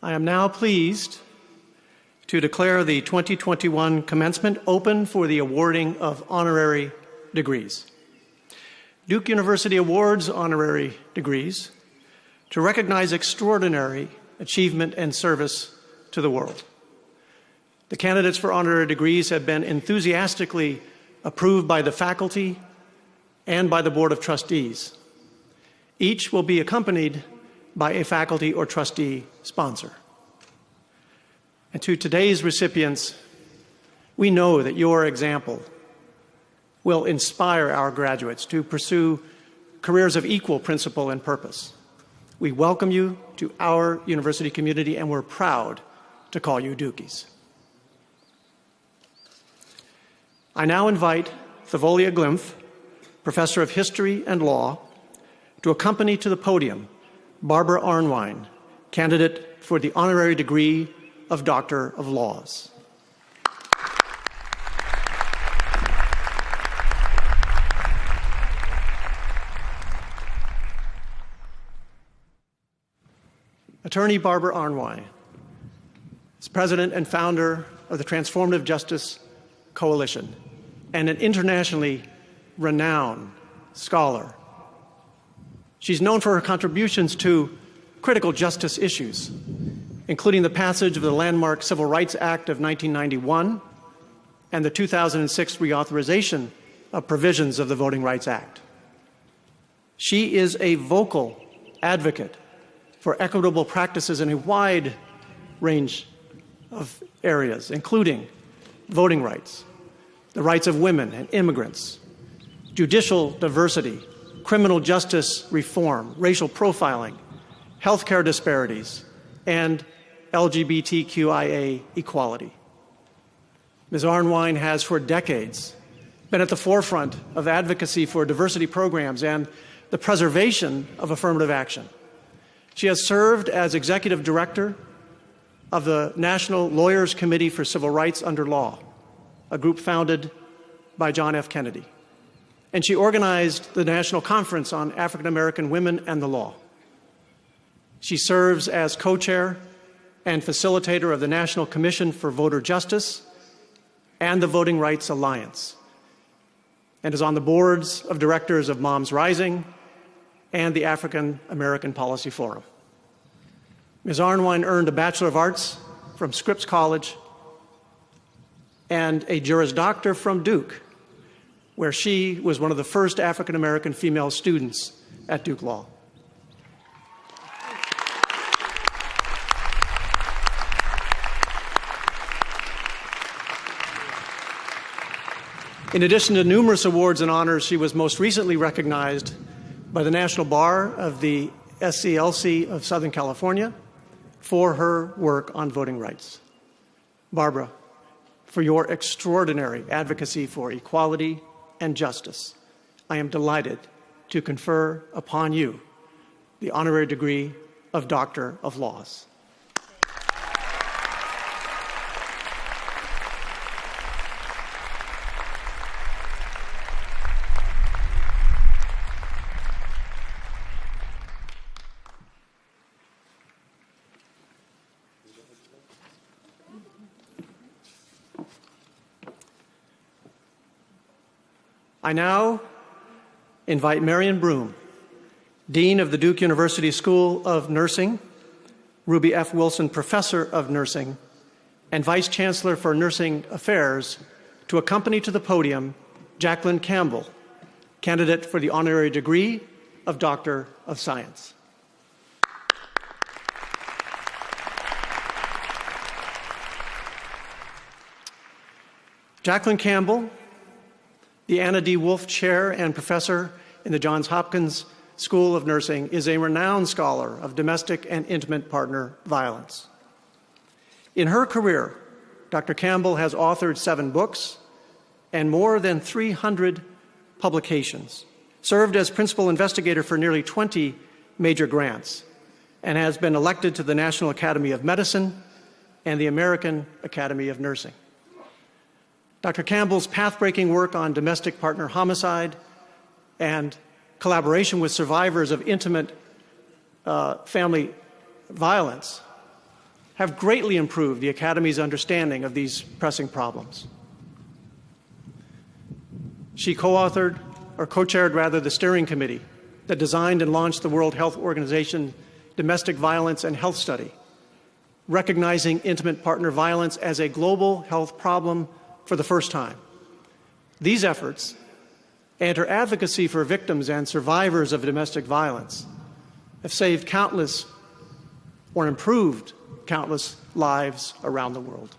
I am now pleased to declare the 2021 commencement open for the awarding of honorary degrees. Duke University awards honorary degrees to recognize extraordinary achievement and service to the world. The candidates for honorary degrees have been enthusiastically approved by the faculty and by the Board of Trustees. Each will be accompanied by a faculty or trustee sponsor. And to today's recipients, we know that your example will inspire our graduates to pursue careers of equal principle and purpose. We welcome you to our university community, and we're proud to call you Dukies. I now invite Thavolia Glimpf, Professor of History and Law, to accompany to the podium Barbara Arnwein, candidate for the honorary degree of Doctor of Laws. Attorney Barbara Arnwein is president and founder of the Transformative Justice Coalition and an internationally renowned scholar. She's known for her contributions to critical justice issues, including the passage of the landmark Civil Rights Act of 1991 and the 2006 reauthorization of provisions of the Voting Rights Act. She is a vocal advocate for equitable practices in a wide range of areas, including voting rights, the rights of women and immigrants, judicial diversity, criminal justice reform, racial profiling, healthcare disparities, and LGBTQIA equality. Ms. Arnwein has for decades been at the forefront of advocacy for diversity programs and the preservation of affirmative action. She has served as executive director of the National Lawyers Committee for Civil Rights Under Law, a group founded by John F. Kennedy. And she organized the National Conference on African American Women and the Law. She serves as co-chair and facilitator of the National Commission for Voter Justice and the Voting Rights Alliance, and is on the boards of directors of Moms Rising and the African American Policy Forum. Ms. Arnwein earned a Bachelor of Arts from Scripps College and a Juris Doctor from Duke, where she was one of the first African American female students at Duke Law. In addition to numerous awards and honors, she was most recently recognized by the National Bar of the SCLC of Southern California for her work on voting rights. Barbara, for your extraordinary advocacy for equality and justice, I am delighted to confer upon you the honorary degree of Doctor of Laws. I now invite Marion Broom, Dean of the Duke University School of Nursing, Ruby F. Wilson Professor of Nursing, and Vice Chancellor for Nursing Affairs, to accompany to the podium Jacqueline Campbell, candidate for the honorary degree of Doctor of Science. Jacqueline Campbell, the Anna D. Wolfe Chair and Professor in the Johns Hopkins School of Nursing, is a renowned scholar of domestic and intimate partner violence. In her career, Dr. Campbell has authored 7 books and more than 300 publications, served as principal investigator for nearly 20 major grants, and has been elected to the National Academy of Medicine and the American Academy of Nursing. Dr. Campbell's path-breaking work on domestic partner homicide and collaboration with survivors of intimate family violence have greatly improved the Academy's understanding of these pressing problems. She co-authored, or co-chaired rather, the steering committee that designed and launched the World Health Organization Domestic Violence and Health Study, recognizing intimate partner violence as a global health problem for the first time. These efforts and her advocacy for victims and survivors of domestic violence have saved countless or improved countless lives around the world.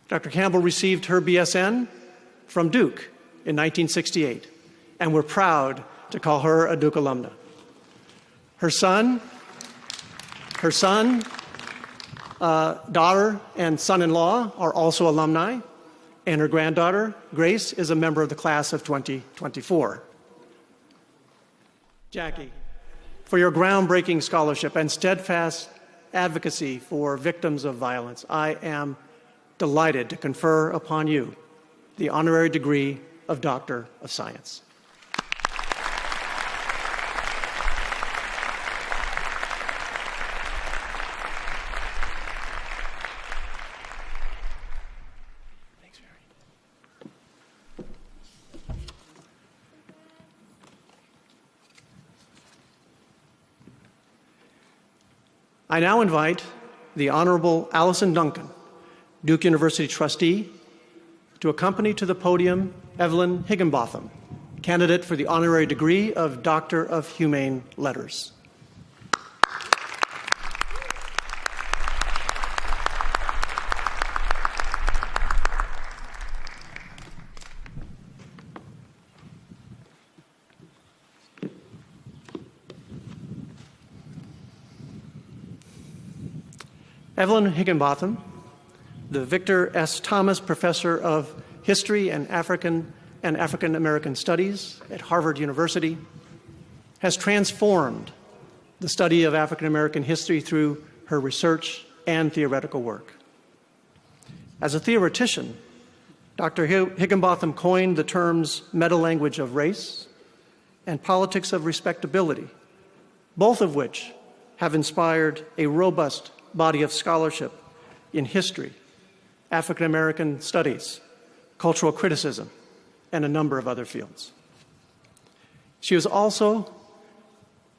Dr. Campbell received her BSN from Duke in 1968, and we're proud to call her a Duke alumna. Her daughter and son-in-law are also alumni, and her granddaughter, Grace, is a member of the class of 2024. Jackie, for your groundbreaking scholarship and steadfast advocacy for victims of violence, I am delighted to confer upon you the honorary degree of Doctor of Science. I now invite the Honorable Allison Duncan, Duke University trustee, to accompany to the podium Evelyn Higginbotham, candidate for the honorary degree of Doctor of Humane Letters. Evelyn Higginbotham, the Victor S. Thomas Professor of History and African American Studies at Harvard University, has transformed the study of African American history through her research and theoretical work. As a theoretician, Dr. Higginbotham coined the terms meta-language of race and politics of respectability, both of which have inspired a robust body of scholarship in history, African American studies, cultural criticism, and a number of other fields. She was also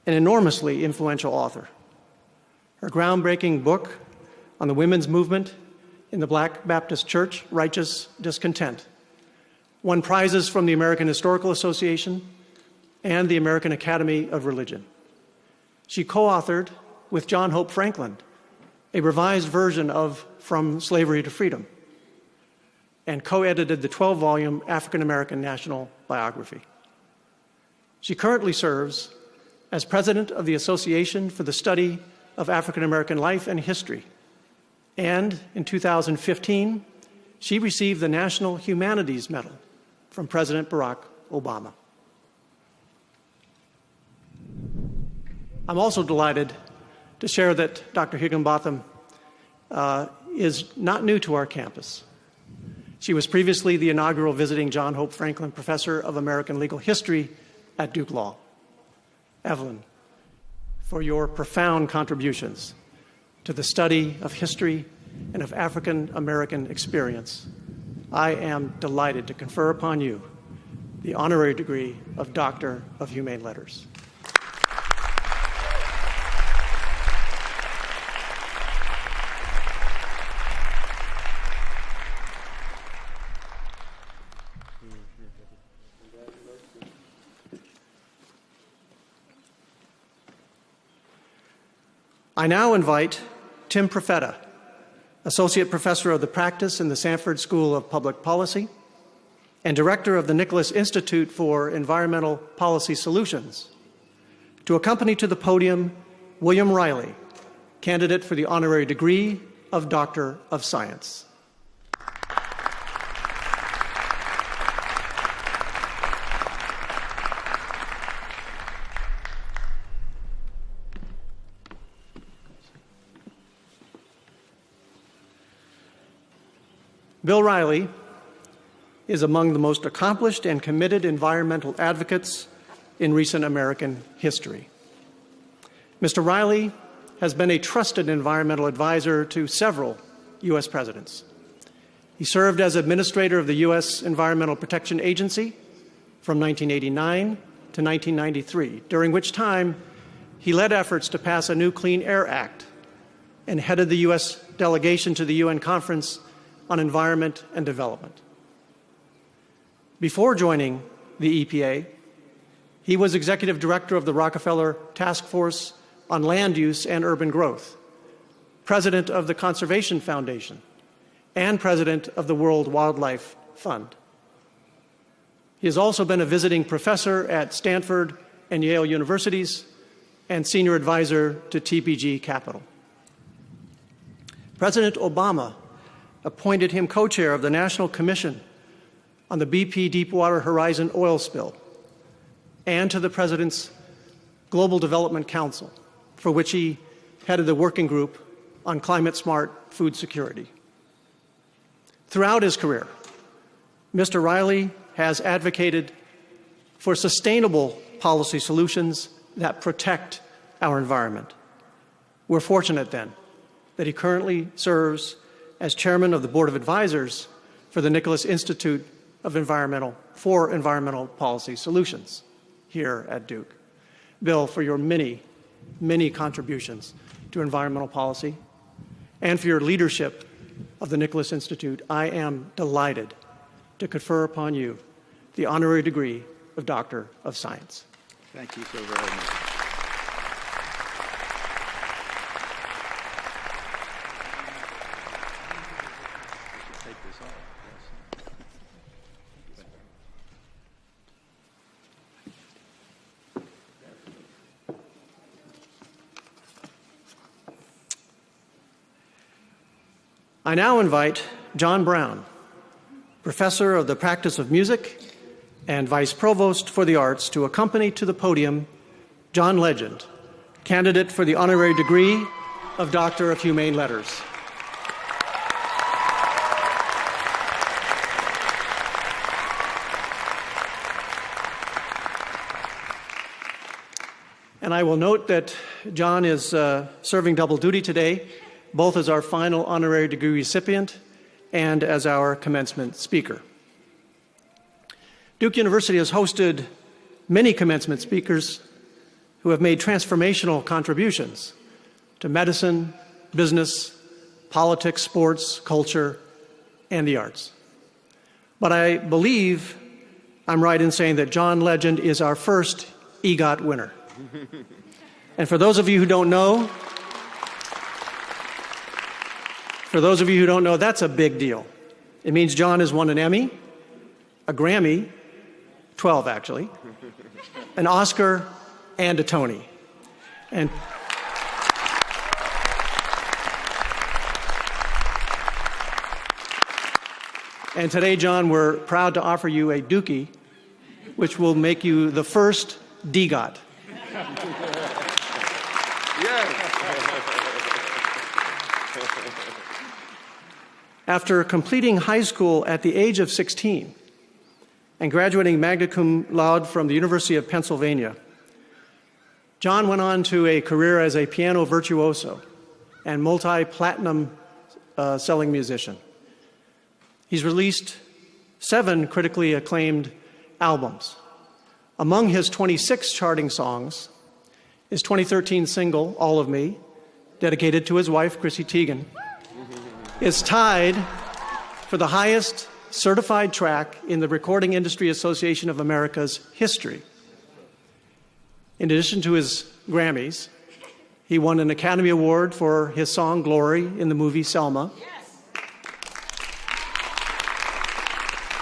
an enormously influential author. Her groundbreaking book on the women's movement in the Black Baptist Church, Righteous Discontent, won prizes from the American Historical Association and the American Academy of Religion. She co-authored with John Hope Franklin a revised version of From Slavery to Freedom, and co-edited the 12-volume African American National Biography. She currently serves as president of the Association for the Study of African American Life and History, and in 2015, she received the National Humanities Medal from President Barack Obama. I'm also delighted to share that Dr. Higginbotham is not new to our campus. She was previously the inaugural visiting John Hope Franklin Professor of American Legal History at Duke Law. Evelyn, for your profound contributions to the study of history and of African American experience, I am delighted to confer upon you the honorary degree of Doctor of Humane Letters. I now invite Tim Profeta, Associate Professor of the Practice in the Sanford School of Public Policy and Director of the Nicholas Institute for Environmental Policy Solutions, to accompany to the podium William Riley, candidate for the honorary degree of Doctor of Science. Bill Riley is among the most accomplished and committed environmental advocates in recent American history. Mr. Riley has been a trusted environmental advisor to several U.S. presidents. He served as administrator of the U.S. Environmental Protection Agency from 1989 to 1993, during which time he led efforts to pass a new Clean Air Act and headed the U.S. delegation to the UN Conference on Environment and Development. Before joining the EPA, he was executive director of the Rockefeller Task Force on Land Use and Urban Growth, president of the Conservation Foundation, and president of the World Wildlife Fund. He has also been a visiting professor at Stanford and Yale Universities and senior advisor to TPG Capital. President Obama appointed him co-chair of the National Commission on the BP Deepwater Horizon oil spill and to the President's Global Development Council, for which he headed the working group on climate-smart food security. Throughout his career, Mr. Riley has advocated for sustainable policy solutions that protect our environment. We're fortunate, then, that he currently serves as chairman of the Board of Advisors for the Nicholas Institute of Environmental Policy Solutions here at Duke. Bill, for your many, many contributions to environmental policy and for your leadership of the Nicholas Institute, I am delighted to confer upon you the honorary degree of Doctor of Science. Thank you so very much. Take this off. I now invite John Brown, professor of the practice of music and vice provost for the arts, to accompany to the podium John Legend, candidate for the honorary degree of Doctor of Humane Letters. And I will note that John is serving double duty today, both as our final honorary degree recipient and as our commencement speaker. Duke University has hosted many commencement speakers who have made transformational contributions to medicine, business, politics, sports, culture, and the arts. But I believe I'm right in saying that John Legend is our first EGOT winner. And for those of you who don't know, that's a big deal. It means John has won an Emmy, a Grammy, 12 actually, an Oscar, and a Tony. And today, John, we're proud to offer you a Dookie, which will make you the first DGOT. After completing high school at the age of 16 and graduating magna cum laude from the University of Pennsylvania, John went on to a career as a piano virtuoso and multi-platinum selling musician. He's released 7 critically acclaimed albums. Among his 26 charting songs, his 2013 single, All of Me, dedicated to his wife, Chrissy Teigen, is tied for the highest certified track in the Recording Industry Association of America's history. In addition to his Grammys, he won an Academy Award for his song Glory in the movie Selma,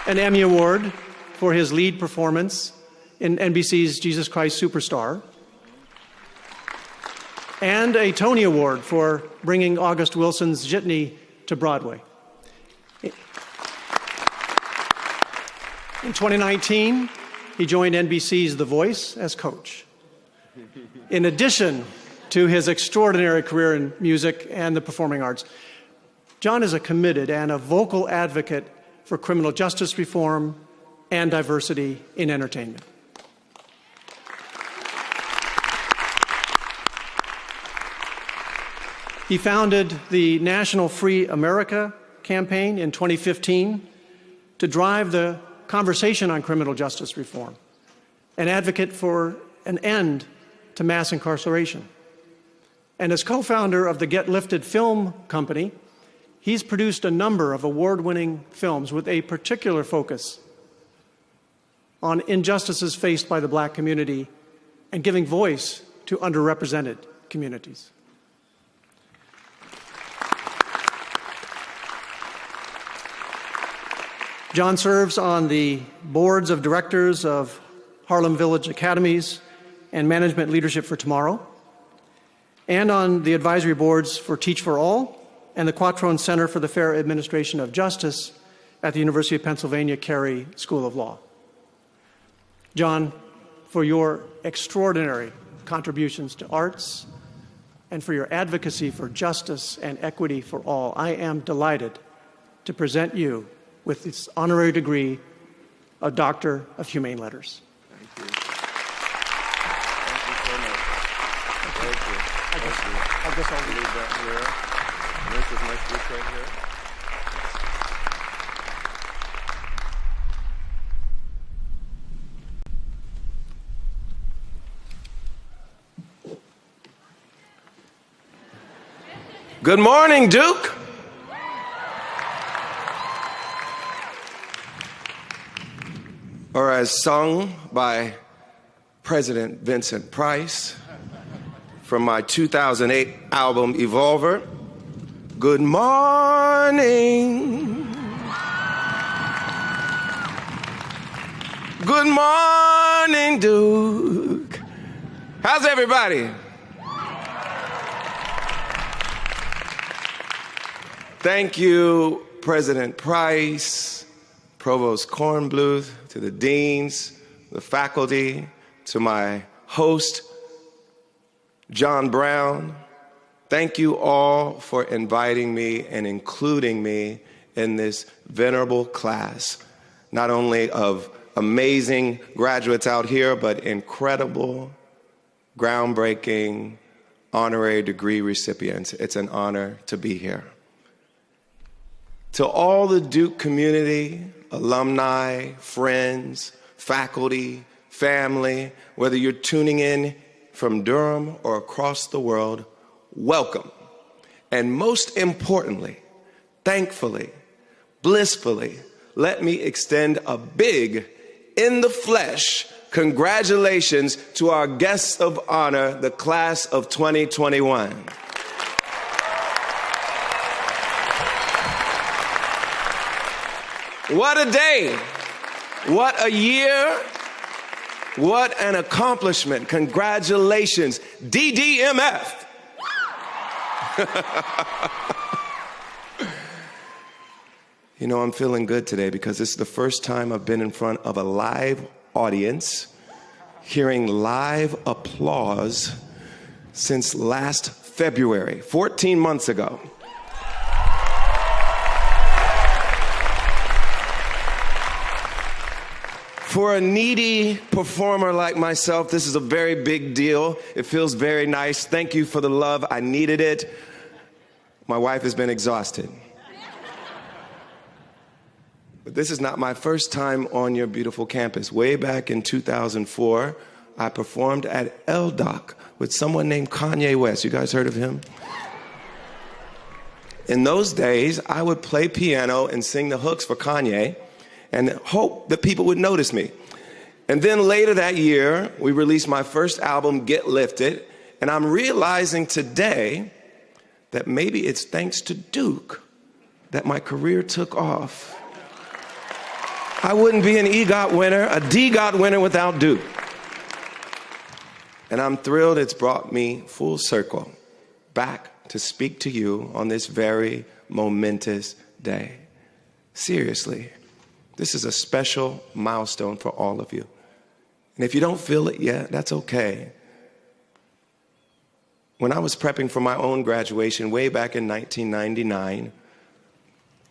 an Emmy Award for his lead performance in NBC's Jesus Christ Superstar, and a Tony Award for bringing August Wilson's Jitney to Broadway. In 2019, he joined NBC's The Voice as coach. In addition to his extraordinary career in music and the performing arts, John is a committed and a vocal advocate for criminal justice reform and diversity in entertainment. He founded the National Free America campaign in 2015 to drive the conversation on criminal justice reform, an advocate for an end to mass incarceration. And as co-founder of the Get Lifted Film Company, he's produced a number of award-winning films with a particular focus on injustices faced by the Black community and giving voice to underrepresented communities. John serves on the boards of directors of Harlem Village Academies and Management Leadership for Tomorrow, and on the advisory boards for Teach for All and the Quattrone Center for the Fair Administration of Justice at the University of Pennsylvania Carey School of Law. John, for your extraordinary contributions to arts and for your advocacy for justice and equity for all, I am delighted to present you with this honorary degree of Doctor of Humane Letters. Thank you. Thank you so much. Thank you. I guess I'll leave that here. And this is my speech right here. Good morning, Duke. Or as sung by President Vincent Price from my 2008 album, Evolver, good morning. Good morning, Duke. How's everybody? Thank you, President Price, Provost Kornbluth, to the deans, the faculty, to my host, John Brown. Thank you all for inviting me and including me in this venerable class, not only of amazing graduates out here, but incredible, groundbreaking, honorary degree recipients. It's an honor to be here. To all the Duke community, alumni, friends, faculty, family, whether you're tuning in from Durham or across the world, welcome. And most importantly, thankfully, blissfully, let me extend a big, in the flesh, congratulations to our guests of honor, the class of 2021. What a day, what a year, what an accomplishment. Congratulations, DDMF. You know, I'm feeling good today because this is the first time I've been in front of a live audience, hearing live applause since last February, 14 months ago. For a needy performer like myself, this is a very big deal. It feels very nice. Thank you for the love. I needed it. My wife has been exhausted. But this is not my first time on your beautiful campus. Way back in 2004, I performed at LDOC with someone named Kanye West. You guys heard of him? In those days, I would play piano and sing the hooks for Kanye and hope that people would notice me. And then later that year, we released my first album, Get Lifted, and I'm realizing today that maybe it's thanks to Duke that my career took off. I wouldn't be an EGOT winner, a DGOT winner without Duke. And I'm thrilled it's brought me full circle back to speak to you on this very momentous day. Seriously. This is a special milestone for all of you. And if you don't feel it yet, that's okay. When I was prepping for my own graduation way back in 1999,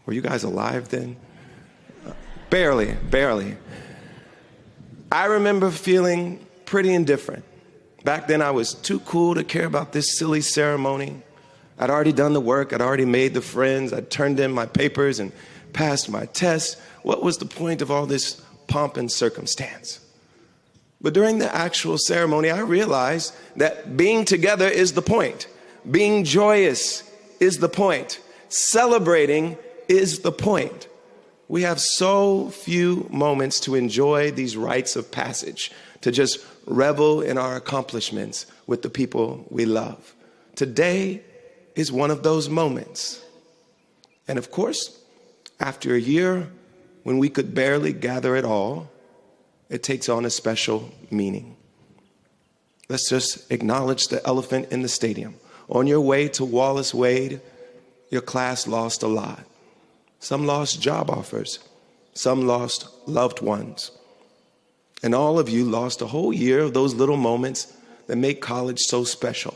were you guys alive then? Barely. I remember feeling pretty indifferent. Back then I was too cool to care about this silly ceremony. I'd already done the work. I'd already made the friends. I'd turned in my papers and passed my tests. What was the point of all this pomp and circumstance? But during the actual ceremony, I realized that being together is the point. Being joyous is the point. Celebrating is the point. We have so few moments to enjoy these rites of passage, to just revel in our accomplishments with the people we love. Today is one of those moments. And of course, after a year when we could barely gather at all, it takes on a special meaning. Let's just acknowledge the elephant in the stadium. On your way to Wallace Wade, your class lost a lot. Some lost job offers. Some lost loved ones. And all of you lost a whole year of those little moments that make college so special.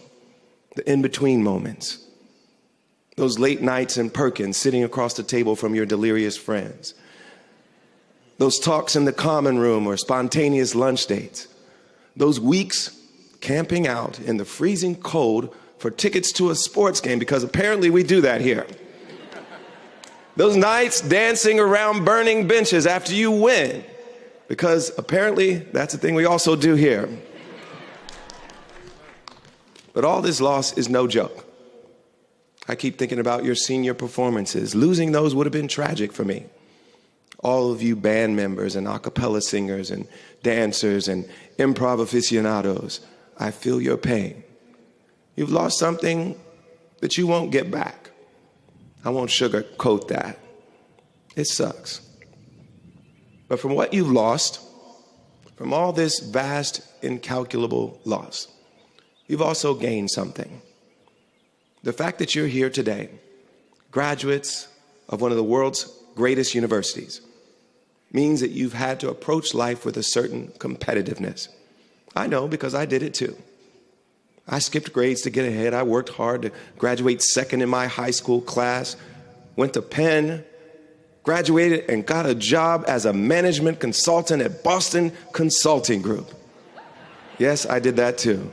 The in-between moments. Those late nights in Perkins sitting across the table from your delirious friends. Those talks in the common room or spontaneous lunch dates. Those weeks camping out in the freezing cold for tickets to a sports game, because apparently we do that here. Those nights dancing around burning benches after you win, because apparently that's a thing we also do here. But all this loss is no joke. I keep thinking about your senior performances. Losing those would have been tragic for me. All of you band members and a cappella singers and dancers and improv aficionados, I feel your pain. You've lost something that you won't get back. I won't sugarcoat that. It sucks. But from what you've lost, from all this vast, incalculable loss, you've also gained something. The fact that you're here today, graduates of one of the world's greatest universities, means that you've had to approach life with a certain competitiveness. I know, because I did it too. I skipped grades to get ahead. I worked hard to graduate second in my high school class, went to Penn, graduated and got a job as a management consultant at Boston Consulting Group. Yes, I did that too.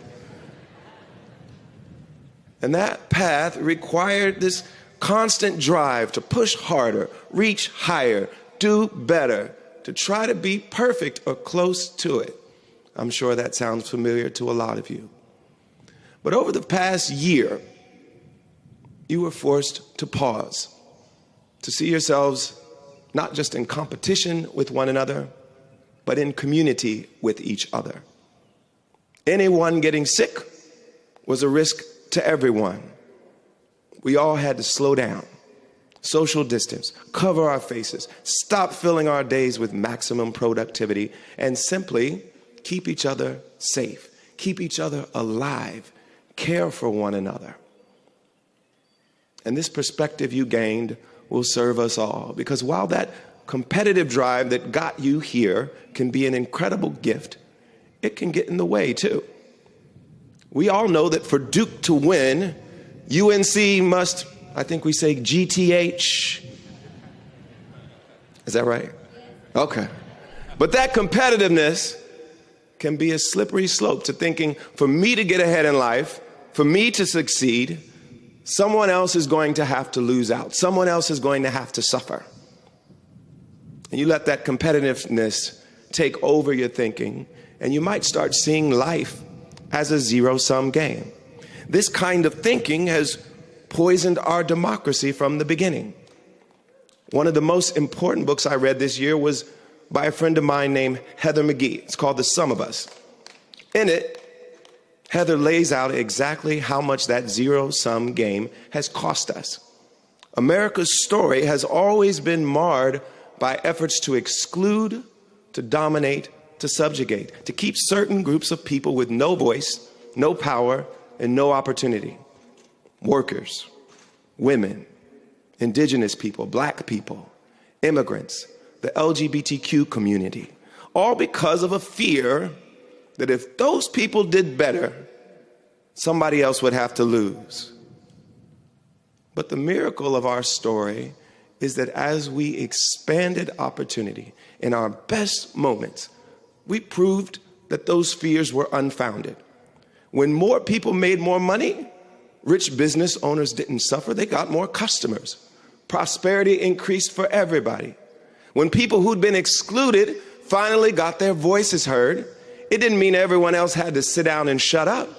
And that path required this constant drive to push harder, reach higher, do better, to try to be perfect or close to it. I'm sure that sounds familiar to a lot of you. But over the past year, you were forced to pause, to see yourselves not just in competition with one another, but in community with each other. Anyone getting sick was a risk to everyone. We all had to slow down, social distance, cover our faces, stop filling our days with maximum productivity, and simply keep each other safe, keep each other alive, care for one another. And this perspective you gained will serve us all, because while that competitive drive that got you here can be an incredible gift, it can get in the way too. We all know that for Duke to win, UNC must, I think we say GTH. Is that right? Okay. But that competitiveness can be a slippery slope to thinking, for me to get ahead in life, for me to succeed, someone else is going to have to lose out. Someone else is going to have to suffer. And you let that competitiveness take over your thinking, and you might start seeing life as a zero-sum game. This kind of thinking has poisoned our democracy from the beginning. One of the most important books I read this year was by a friend of mine named Heather McGhee. It's called The Sum of Us. In it, Heather lays out exactly how much that zero-sum game has cost us. America's story has always been marred by efforts to exclude, to dominate, to subjugate, to keep certain groups of people with no voice, no power, and no opportunity. Workers, women, indigenous people, black people, immigrants, the LGBTQ community, all because of a fear that if those people did better, somebody else would have to lose. But the miracle of our story is that as we expanded opportunity in our best moments, we proved that those fears were unfounded. When more people made more money, Rich business owners didn't suffer, they got more customers. Prosperity increased for everybody. When people who'd been excluded finally got their voices heard, it didn't mean everyone else had to sit down and shut up.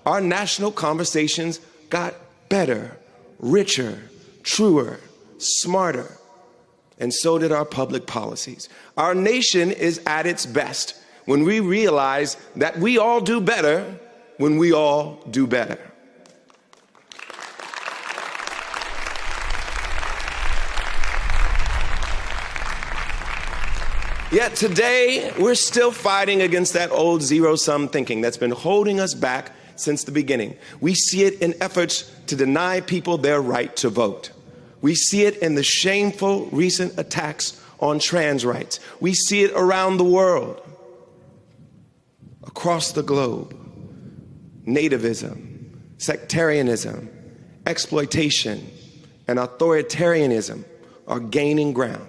Our national conversations got better, richer, truer, smarter. And so did our public policies. Our nation is at its best when we realize that we all do better when we all do better. Yet today, we're still fighting against that old zero-sum thinking that's been holding us back since the beginning. We see it in efforts to deny people their right to vote. We see it in the shameful recent attacks on trans rights. We see it around the world, across the globe. Nativism, sectarianism, exploitation, and authoritarianism are gaining ground.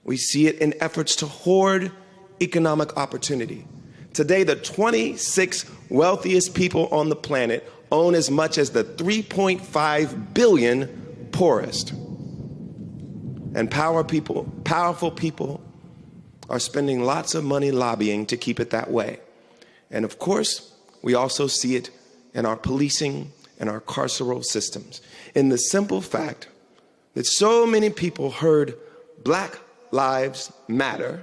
We see it in efforts to hoard economic opportunity. Today, the 26 wealthiest people on the planet own as much as the 3.5 billion poorest. And powerful people are spending lots of money lobbying to keep it that way. And of course, we also see it in our policing and our carceral systems, in the simple fact that so many people heard Black Lives Matter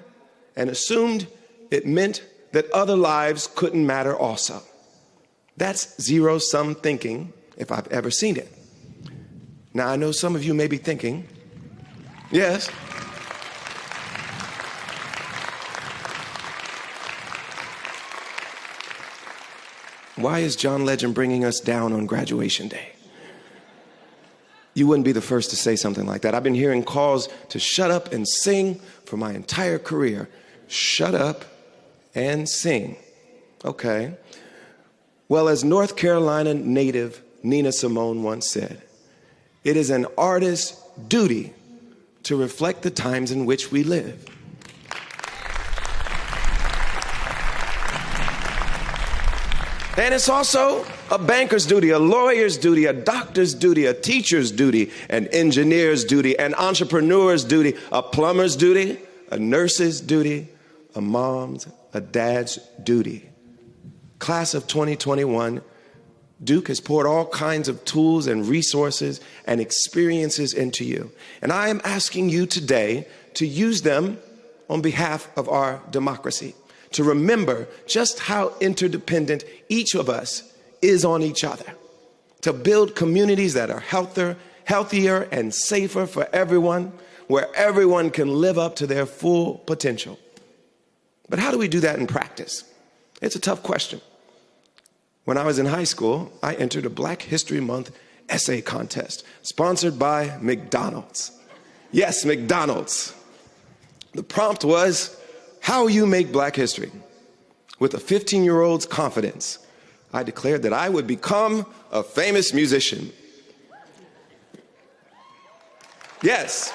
and assumed it meant that other lives couldn't matter also. That's zero-sum thinking, if I've ever seen it. Now, I know some of you may be thinking, yes, why is John Legend bringing us down on graduation day? You wouldn't be the first to say something like that. I've been hearing calls to shut up and sing for my entire career. Shut up and sing. Okay. Well, as North Carolina native Nina Simone once said, it is an artist's duty to reflect the times in which we live. And it's also a banker's duty, a lawyer's duty, a doctor's duty, a teacher's duty, an engineer's duty, an entrepreneur's duty, a plumber's duty, a nurse's duty, a mom's, a dad's duty. Class of 2021, Duke has poured all kinds of tools and resources and experiences into you. And I am asking you today to use them on behalf of our democracy, to remember just how interdependent each of us is on each other, to build communities that are healthier and safer for everyone, where everyone can live up to their full potential. But how do we do that in practice? It's a tough question. When I was in high school, I entered a Black History Month essay contest sponsored by McDonald's. Yes, McDonald's. The prompt was, how you make Black history. With a 15-year-old's confidence, I declared that I would become a famous musician. Yes.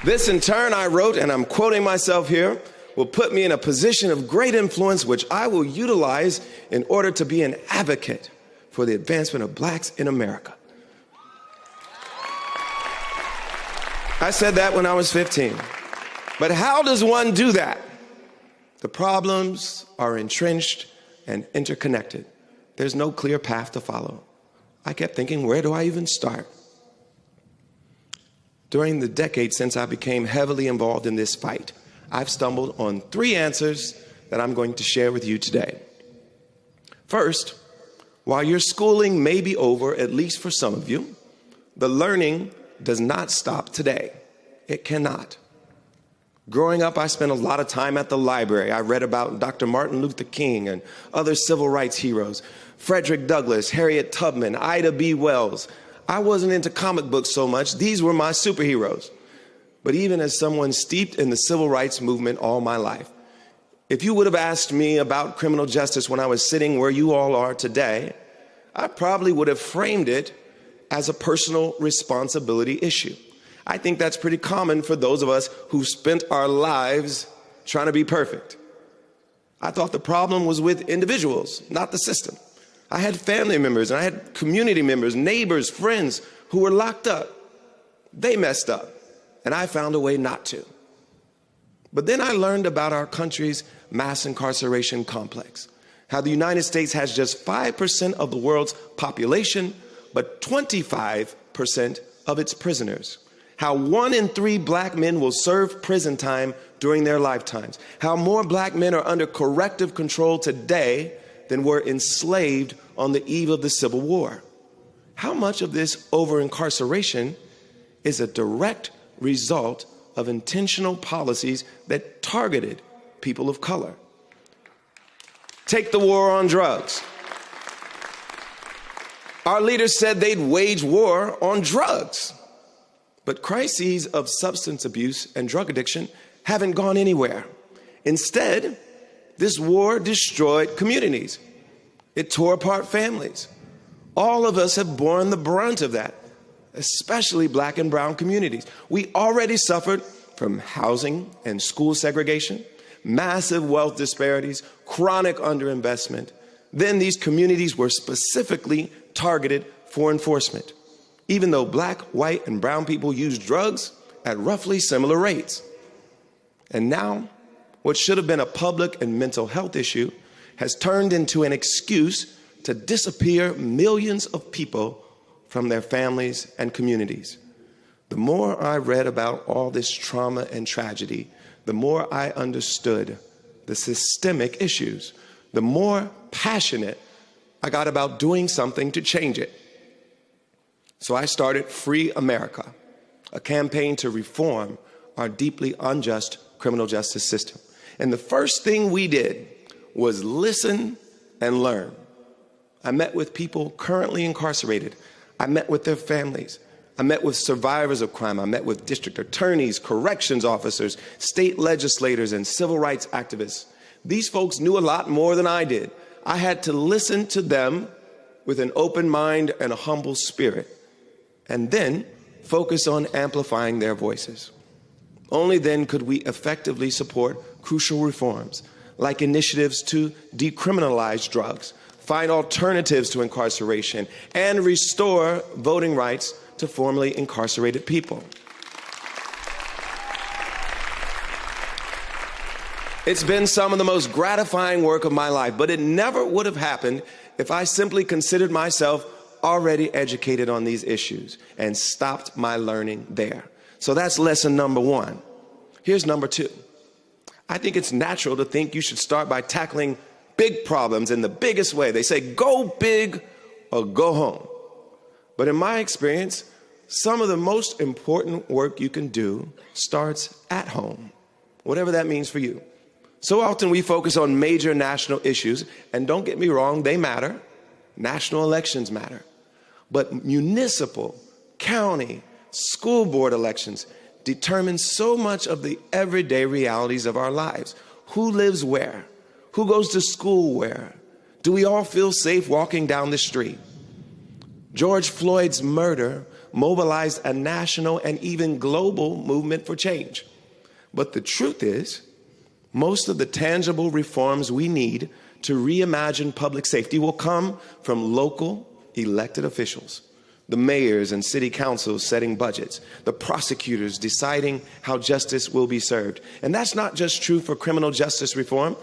This, in turn, I wrote, and I'm quoting myself here, will put me in a position of great influence, which I will utilize in order to be an advocate for the advancement of Blacks in America. I said that when I was 15. But how does one do that? The problems are entrenched and interconnected. There's no clear path to follow. I kept thinking, where do I even start? During the decade since I became heavily involved in this fight, I've stumbled on 3 answers that I'm going to share with you today. First, while your schooling may be over, at least for some of you, the learning does not stop today. It cannot. Growing up, I spent a lot of time at the library. I read about Dr. Martin Luther King and other civil rights heroes, Frederick Douglass, Harriet Tubman, Ida B. Wells. I wasn't into comic books so much. These were my superheroes. But even as someone steeped in the civil rights movement all my life, if you would have asked me about criminal justice when I was sitting where you all are today, I probably would have framed it as a personal responsibility issue. I think that's pretty common for those of us who spent our lives trying to be perfect. I thought the problem was with individuals, not the system. I had family members and I had community members, neighbors, friends who were locked up. They messed up, and I found a way not to. But then I learned about our country's mass incarceration complex, how the United States has just 5% of the world's population, but 25% of its prisoners. How 1 in 3 black men will serve prison time during their lifetimes. How more black men are under corrective control today than were enslaved on the eve of the Civil War. How much of this over-incarceration is a direct result of intentional policies that targeted people of color? Take the war on drugs. Our leaders said they'd wage war on drugs. But crises of substance abuse and drug addiction haven't gone anywhere. Instead, this war destroyed communities. It tore apart families. All of us have borne the brunt of that, especially black and brown communities. We already suffered from housing and school segregation, massive wealth disparities, chronic underinvestment. Then these communities were specifically targeted for enforcement, even though black, white, and brown people use drugs at roughly similar rates. And now, what should have been a public and mental health issue has turned into an excuse to disappear millions of people from their families and communities. The more I read about all this trauma and tragedy, the more I understood the systemic issues, the more passionate I got about doing something to change it. So I started Free America, a campaign to reform our deeply unjust criminal justice system. And the first thing we did was listen and learn. I met with people currently incarcerated. I met with their families. I met with survivors of crime. I met with district attorneys, corrections officers, state legislators, and civil rights activists. These folks knew a lot more than I did. I had to listen to them with an open mind and a humble spirit, and then focus on amplifying their voices. Only then could we effectively support crucial reforms, like initiatives to decriminalize drugs, find alternatives to incarceration, and restore voting rights to formerly incarcerated people. It's been some of the most gratifying work of my life, but it never would have happened if I simply considered myself already educated on these issues and stopped my learning there. So that's lesson number one. Here's number two. I think it's natural to think you should start by tackling big problems in the biggest way. They say, go big or go home. But in my experience, some of the most important work you can do starts at home, whatever that means for you. So often we focus on major national issues, and don't get me wrong, they matter. National elections matter. But municipal, county, school board elections determine so much of the everyday realities of our lives. Who lives where? Who goes to school where? Do we all feel safe walking down the street? George Floyd's murder mobilized a national and even global movement for change. But the truth is, most of the tangible reforms we need to reimagine public safety will come from local elected officials, the mayors and city councils setting budgets, the prosecutors deciding how justice will be served. And that's not just true for criminal justice reform.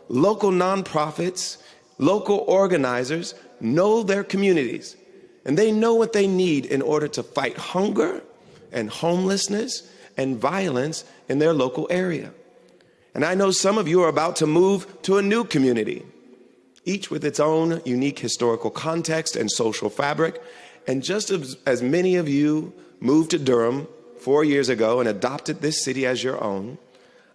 Local nonprofits, local organizers know their communities, and they know what they need in order to fight hunger and homelessness and violence in their local area. And I know some of you are about to move to a new community, each with its own unique historical context and social fabric. And just as many of you moved to Durham 4 years ago and adopted this city as your own,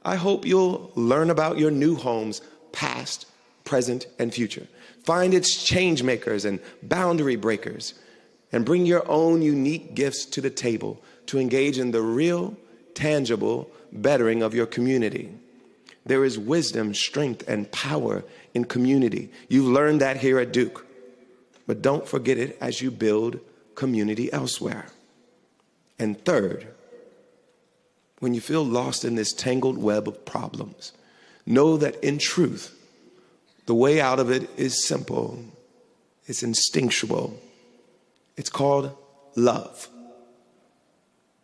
I hope you'll learn about your new home's past, present, and future. Find its change makers and boundary breakers, and bring your own unique gifts to the table to engage in the real, tangible bettering of your community. There is wisdom, strength, and power in community. You've learned that here at Duke. But don't forget it as you build community elsewhere. And third, when you feel lost in this tangled web of problems, know that in truth, The way out of it is simple. It's instinctual. It's called love.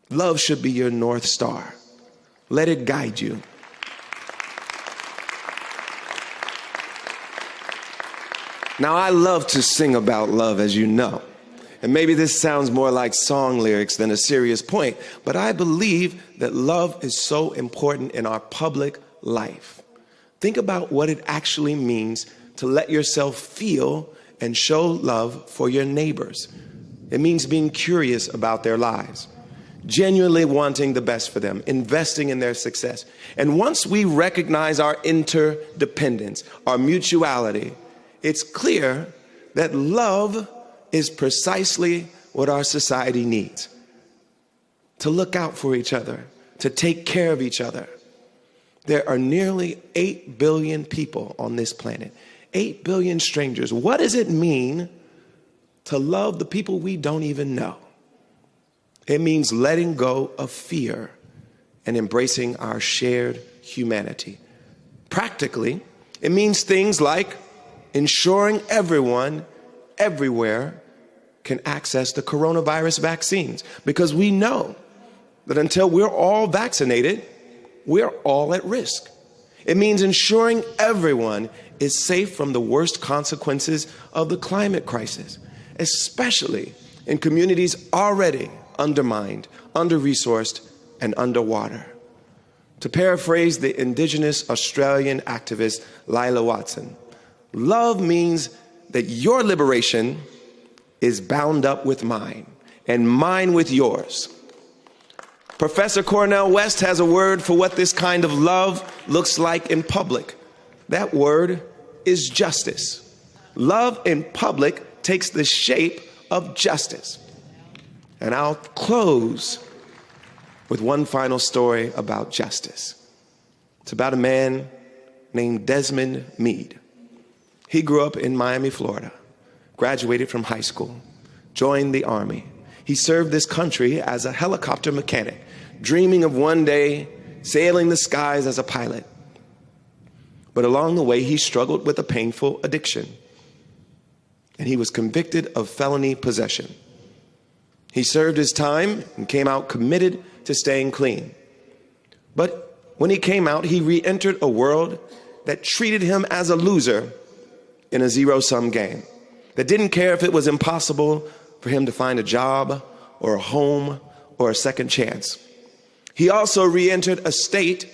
Love should be your North Star. Let it guide you. Now, I love to sing about love, as you know. And maybe this sounds more like song lyrics than a serious point, but I believe that love is so important in our public life. Think about what it actually means to let yourself feel and show love for your neighbors. It means being curious about their lives, genuinely wanting the best for them, investing in their success. And once we recognize our interdependence, our mutuality, it's clear that love is precisely what our society needs. To look out for each other, to take care of each other. There are nearly 8 billion people on this planet, 8 billion strangers. What does it mean to love the people we don't even know? It means letting go of fear and embracing our shared humanity. Practically, it means things like ensuring everyone, everywhere, can access the coronavirus vaccines, because we know that until we're all vaccinated, we're all at risk. It means ensuring everyone is safe from the worst consequences of the climate crisis, especially in communities already undermined, under-resourced, and underwater. To paraphrase the indigenous Australian activist Lila Watson, love means that your liberation is bound up with mine, and mine with yours. Professor Cornel West has a word for what this kind of love looks like in public. That word is justice. Love in public takes the shape of justice. And I'll close with one final story about justice. It's about a man named Desmond Meade. He grew up in Miami, Florida, graduated from high school, joined the Army. He served this country as a helicopter mechanic, dreaming of one day sailing the skies as a pilot. But along the way, he struggled with a painful addiction, and he was convicted of felony possession. He served his time and came out committed to staying clean. But when he came out, he re-entered a world that treated him as a loser in a zero-sum game, that didn't care if it was impossible for him to find a job or a home or a second chance. He also re-entered a state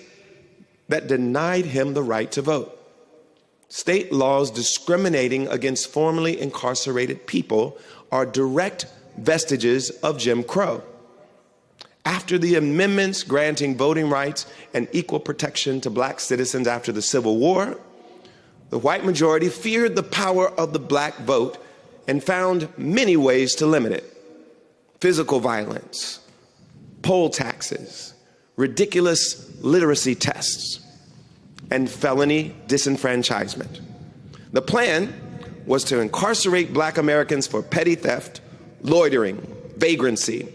that denied him the right to vote. State laws discriminating against formerly incarcerated people are direct vestiges of Jim Crow. After the amendments granting voting rights and equal protection to black citizens after the Civil War, the white majority feared the power of the black vote and found many ways to limit it. Physical violence, poll taxes, ridiculous literacy tests, and felony disenfranchisement. The plan was to incarcerate black Americans for petty theft, loitering, vagrancy,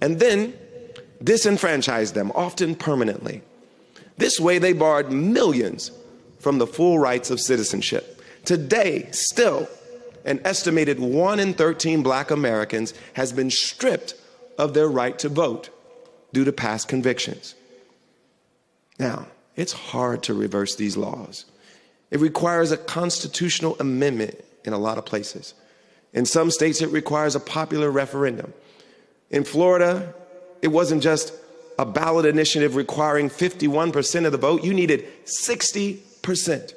and then disenfranchise them, often permanently. This way, they barred millions from the full rights of citizenship. Today, still, an estimated 1 in 13 black Americans has been stripped of their right to vote due to past convictions. Now, it's hard to reverse these laws. It requires a constitutional amendment in a lot of places. In some states, it requires a popular referendum. In Florida, it wasn't just a ballot initiative requiring 51% of the vote. You needed 60%.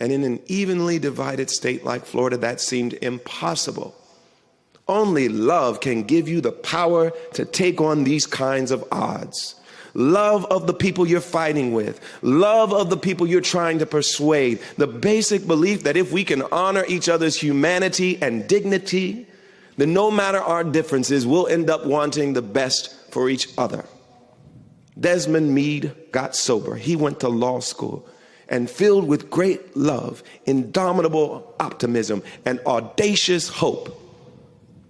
And in an evenly divided state like Florida, that seemed impossible. Only love can give you the power to take on these kinds of odds. Love of the people you're fighting with, love of the people you're trying to persuade, the basic belief that if we can honor each other's humanity and dignity, then no matter our differences, we'll end up wanting the best for each other. Desmond Meade got sober. He went to law school, and filled with great love, indomitable optimism, and audacious hope,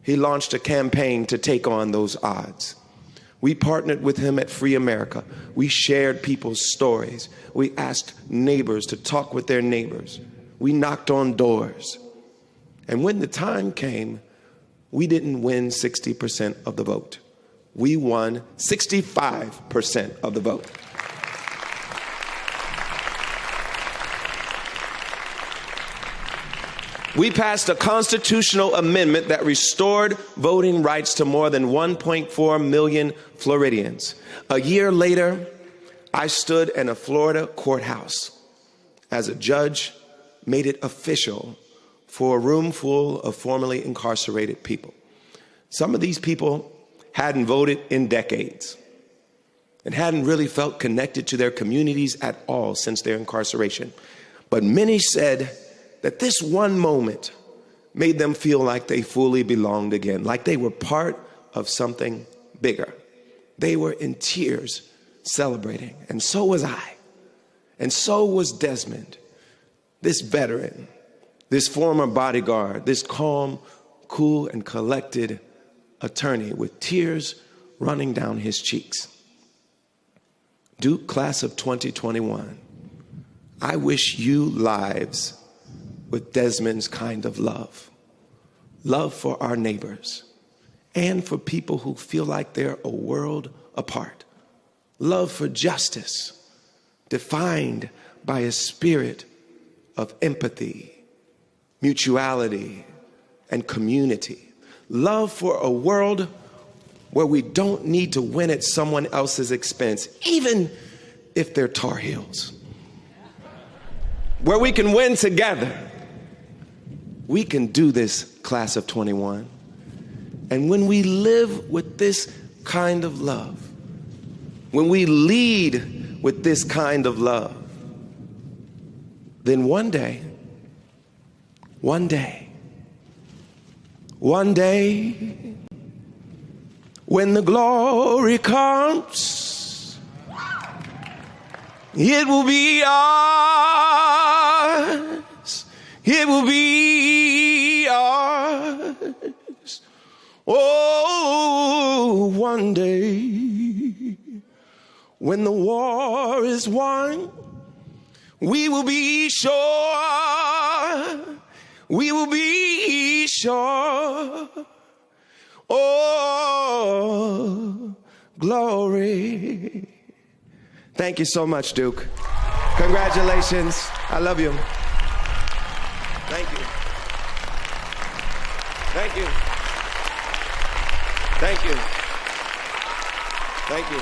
he launched a campaign to take on those odds. We partnered with him at Free America. We shared people's stories. We asked neighbors to talk with their neighbors. We knocked on doors. And when the time came, we didn't win 60% of the vote. We won 65% of the vote. We passed a constitutional amendment that restored voting rights to more than 1.4 million Floridians. A year later, I stood in a Florida courthouse as a judge made it official for a room full of formerly incarcerated people. Some of these people hadn't voted in decades and hadn't really felt connected to their communities at all since their incarceration. But many said that this one moment made them feel like they fully belonged again, like they were part of something bigger. They were in tears celebrating, and so was I, and so was Desmond, this veteran, this former bodyguard, this calm, cool, and collected attorney with tears running down his cheeks. Duke class of 2021, I wish you lives with Desmond's kind of love. Love for our neighbors and for people who feel like they're a world apart. Love for justice, defined by a spirit of empathy, mutuality, and community. Love for a world where we don't need to win at someone else's expense, even if they're Tar Heels. Where we can win together. We can do this, class of 21. And when we live with this kind of love, when we lead with this kind of love, then one day, when the glory comes, it will be ours. It will be ours. Oh, one day, when the war is won, we will be sure. We will be sure. Oh, glory. Thank you so much, Duke. Congratulations. I love you. Thank you. Thank you. Thank you. Thank you.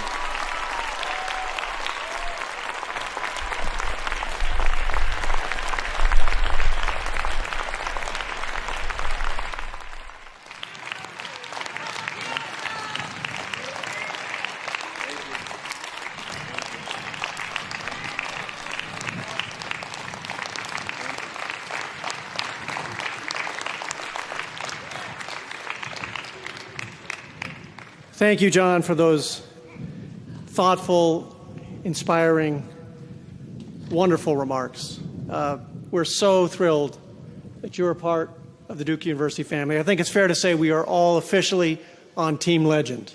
Thank you, John, for those thoughtful, inspiring, wonderful remarks. We're so thrilled that you're a part of the Duke University family. I think it's fair to say we are all officially on Team Legend.